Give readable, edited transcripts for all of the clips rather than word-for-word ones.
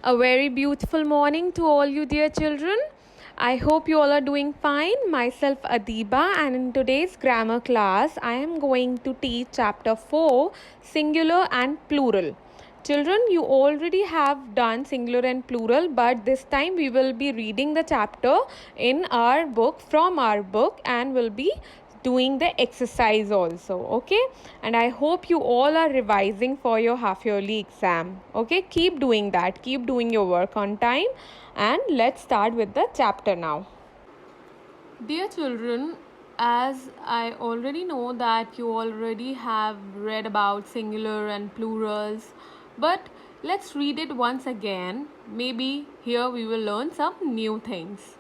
A very beautiful morning to all you dear children. I hope you all are doing fine. Myself Adiba, and in today's grammar class I am going to teach chapter 4, singular and plural. Children, you already have done singular and plural, but this time we will be reading the chapter in our book, from our book, and will be doing the exercise also. Okay, and I hope you all are revising for your half yearly exam. Okay, keep doing that, keep doing your work on time, and let's start with the chapter now. Dear children, as I already know that you already have read about singular and plurals, but let's read it once again. Maybe here we will learn some new things.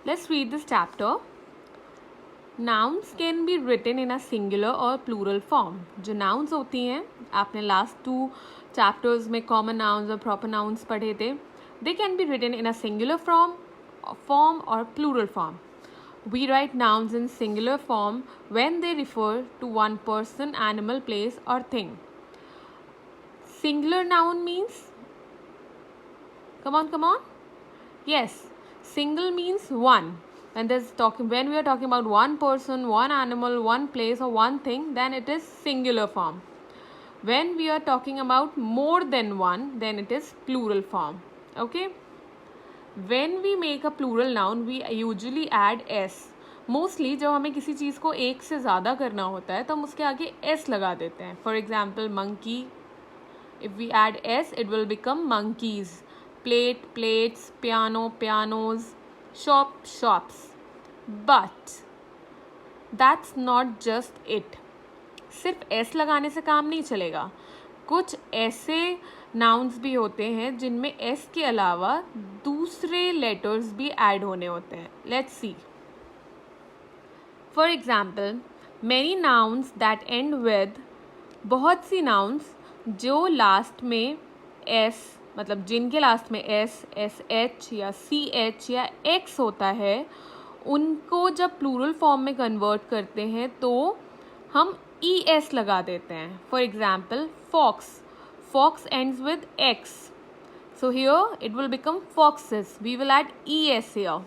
Let's read this chapter. Nouns can be written in a singular or plural form. जो nouns होती हैं, आपने last 2 chapters में common nouns और proper nouns पढ़े थे. They can be written in a singular form or plural form. We write nouns in singular form when they refer to one person, animal, place or thing. Singular noun means, come on. Yes, single means one. When we are talking about one person, one animal, one place or one thing, then it is singular form. When we are talking about more than one, then it is plural form. Okay? When we make a plural noun, we usually add s. Mostly जब हमें किसी चीज़ को एक से ज़्यादा करना होता है तो हम उसके आगे s लगा देते हैं. For example, monkey. If we add s, it will become monkeys. Plate, plates, piano, pianos, shop, shops. But that's not just it. सिर्फ s लगाने से काम नहीं चलेगा. कुछ ऐसे nouns भी होते हैं जिनमें s के अलावा दूसरे letters भी ऐड होने होते हैं. Let's see. For example, many nouns that end with, बहुत सी nouns जो लास्ट में s, मतलब जिनके लास्ट में s, sh या ch या x होता है, उनको जब प्लूरल फॉर्म में कन्वर्ट करते हैं तो हम es लगा देते हैं. For example, fox ends with x, so here it will become foxes. We will add es here.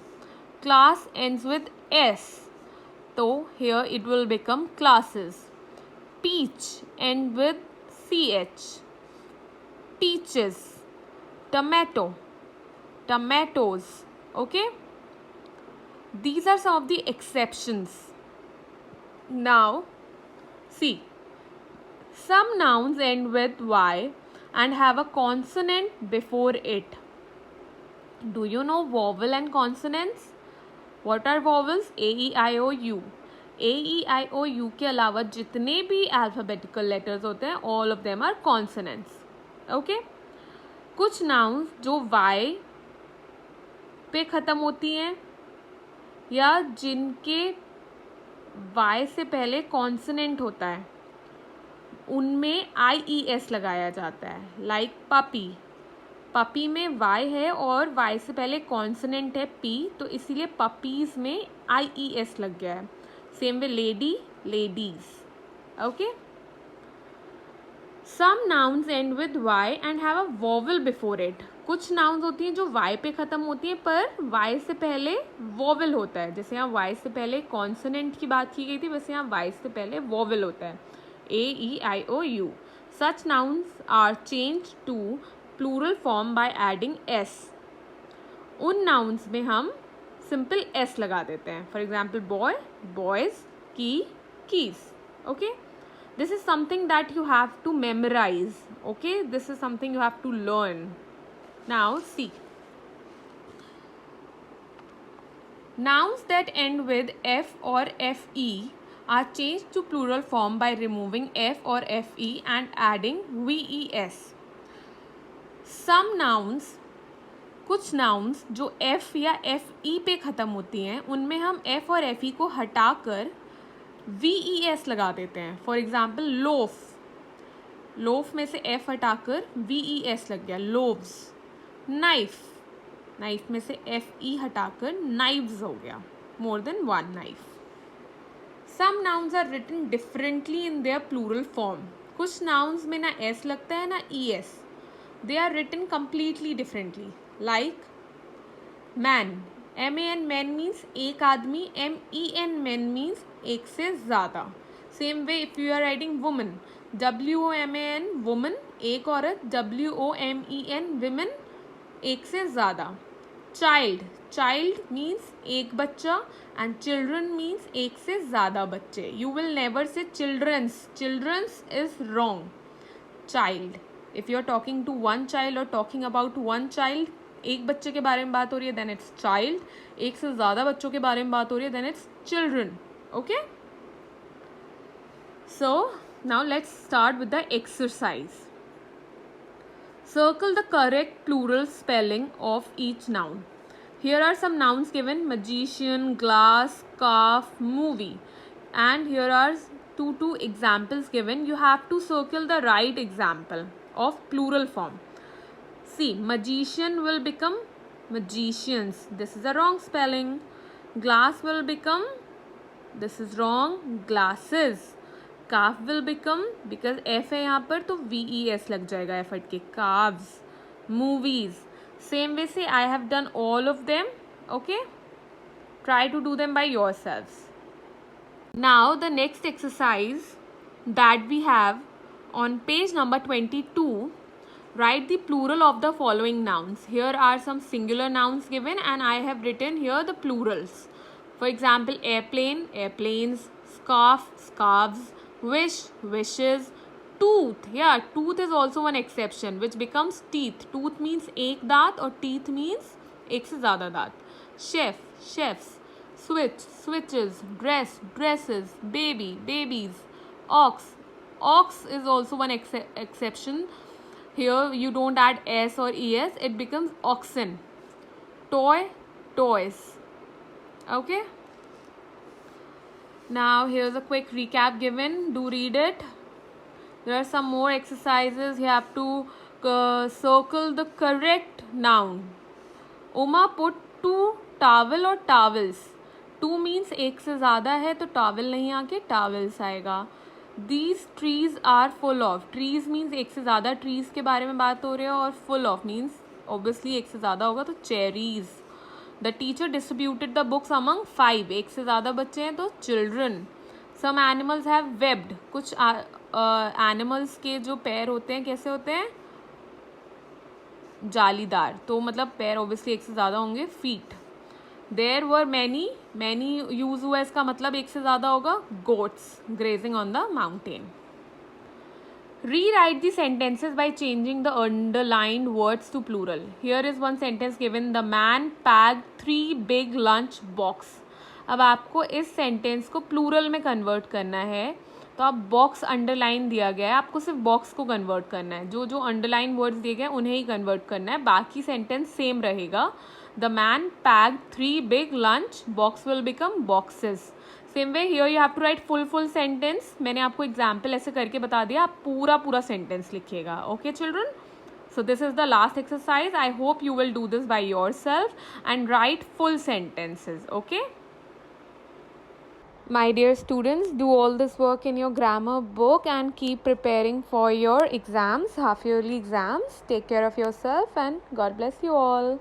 Class ends with s, so here it will become classes. Peach ends with ch. Peaches. Tomato, tomatoes. Okay, these are some of the exceptions. Now see, some nouns end with y and have a consonant before it. Do you know vowel and consonants? What are vowels? a e i o u. a e i o u के अलावा जितने भी alphabetical letters होते हैं, all of them are consonants. Okay, कुछ nouns जो y पे ख़त्म होती हैं या जिनके y से पहले कॉन्सोनेंट होता है, उनमें IES लगाया जाता है. लाइक पपी में y है और y से पहले कॉन्सोनेंट है p, तो इसीलिए पपीज़ में IES लग गया है. Same way lady, ladies. Okay. Some nouns end with y and have a vowel before it. कुछ nouns होती हैं जो y पे ख़त्म होती हैं पर y से पहले vowel होता है. जैसे यहाँ y से पहले consonant की बात की गई थी, वैसे यहाँ y से पहले vowel होता है. a e i o u. Such nouns are changed to plural form by adding s. उन nouns में हम simple s लगा देते हैं. For example, boy, boys, key, keys. Okay. This is something that you have to memorize. Okay, this is something you have to learn. Now see, nouns that end with f or fe are changed to plural form by removing f or fe and adding ves. Some nouns, कुछ nouns जो f या fe पे ख़त्म होती हैं, उनमें हम f और fe को हटाकर ves लगा देते हैं. फॉर एग्जाम्पल, लोफ में से f हटाकर ves लग गया, लोव्स. नाइफ में से fe हटाकर नाइव्स हो गया, more than one knife. Some nouns are written differently in their plural form. कुछ नाउन्स में ना s लगता है ना es. they are written completely differently. Like man, man man means एक आदमी, men men means एक से ज़्यादा. Same way if you are writing woman, woman woman एक औरत, women women एक से ज़्यादा. Child means एक बच्चा and children means एक से ज़्यादा बच्चे. You will never say children's is wrong. Child, if you are talking to one child or talking about one child, एक बच्चे के बारे में बात हो रही है then it's child, एक से ज़्यादा बच्चों के बारे में बात हो रही है then it's children. Okay, so now let's start with the exercise. Circle the correct plural spelling of each noun. Here are some nouns given: magician, glass, calf, movie, and here are two examples given. You have to circle the right example of plural form. See, magician will become magicians. This is a wrong spelling. Glass will become, this is wrong, glasses. Calf will become, because F है यहाँ पर तो VES लग जाएगा F हट के, calves. Movies. Same way say I have done all of them. Okay. Try to do them by yourselves. Now the next exercise that we have on page number 22. Write the plural of the following nouns. Here are some singular nouns given and I have written here the plurals. For example, airplane, airplanes, scarf, scarves, wish, wishes, tooth. Yeah, tooth is also one exception which becomes teeth. Tooth means एक दांत और teeth means एक से ज़्यादा दांत. Chef, chefs, switch, switches, dress, dresses, baby, babies, ox. Ox is also one exception. Here you don't add s or es, it becomes oxen. Toy, toys. Okay. Now here's a quick recap given. Do read it. There are some more exercises. You have to circle the correct noun. Uma put 2 towel or towels. 2 means एक से ज़्यादा है तो towel नहीं आके towels आएगा. These trees are full of. Trees means एक से ज़्यादा trees के बारे में बात हो रही है और full of means obviously एक से ज़्यादा होगा तो cherries. The teacher distributed the books among 5. एक से ज़्यादा बच्चे हैं तो children. Some animals have webbed. कुछ animals के जो पैर होते हैं कैसे होते हैं? जालीदार. तो मतलब पैर obviously एक से ज़्यादा होंगे feet. There were many use हुआ इसका मतलब एक से ज़्यादा होगा goats grazing on the mountain. Rewrite the sentences by changing the underlined words to plural. Here is one sentence given. The man packed 3 big lunch box. अब आपको इस सेंटेंस को प्लूरल में कन्वर्ट करना है तो आप बॉक्स अंडरलाइन दिया गया है, आपको सिर्फ बॉक्स को कन्वर्ट करना है. जो अंडरलाइन वर्ड्स दिए गए उन्हें ही कन्वर्ट करना है, बाकी सेंटेंस सेम रहेगा. The man packed 3 big lunch. Box will become boxes. Same way here you have to write full sentence. मैंने आपको example ऐसे करके बता दिया, आप पूरा sentence लिखिएगा. Okay children? So this is the last exercise. I hope you will do this by yourself and write full sentences. Okay? My dear students, do all this work in your grammar book and keep preparing for your exams, half yearly exams. Take care of yourself and God bless you all.